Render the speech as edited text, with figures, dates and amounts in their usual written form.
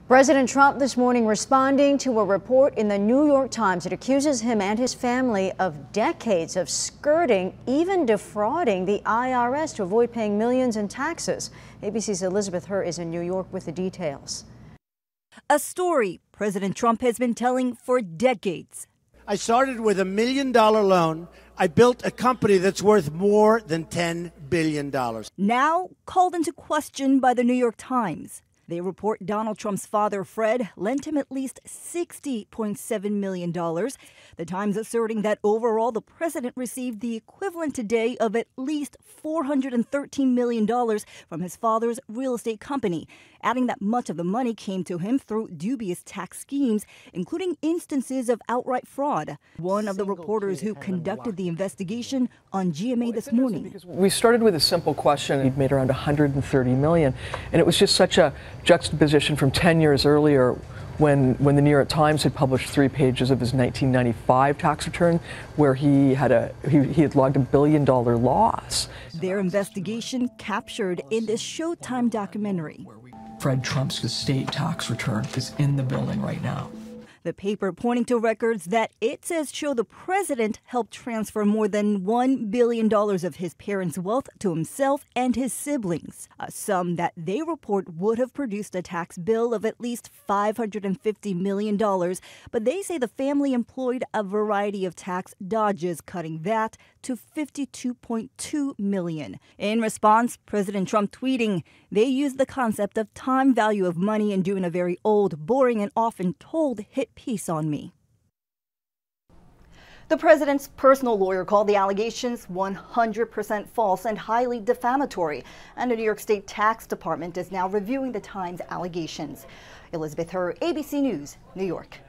President Trump this morning responding to a report in the New York Times that accuses him and his family of decades of skirting, even defrauding the IRS to avoid paying millions in taxes. ABC's Elizabeth Hur is in New York with the details. A story President Trump has been telling for decades. I started with $1 million loan. I built a company that's worth more than $10 billion. Now called into question by the New York Times. They report Donald Trump's father, Fred, lent him at least $60.7 million. The Times asserting that overall the president received the equivalent today of at least $413 million from his father's real estate company, adding that much of the money came to him through dubious tax schemes, including instances of outright fraud. One of the reporters who conducted the investigation on GMA this morning. We started with a simple question. He'd made around $130 million, and it was just such a juxtaposition from 10 years earlier when the New York Times had published 3 pages of his 1995 tax return where he had logged $1 billion loss. Their investigation captured in this Showtime documentary. Fred Trump's estate tax return is in the building right now. The paper pointing to records that it says show the president helped transfer more than $1 billion of his parents' wealth to himself and his siblings, a sum that they report would have produced a tax bill of at least $550 million. But they say the family employed a variety of tax dodges, cutting that to $52.2 million. In response, President Trump tweeting, they used the concept of time value of money and doing a very old, boring, and often told hit piece on me. The president's personal lawyer called the allegations 100% false and highly defamatory, and the New York State Tax Department is now reviewing the Times allegations. Elizabeth Hur, ABC News, New York.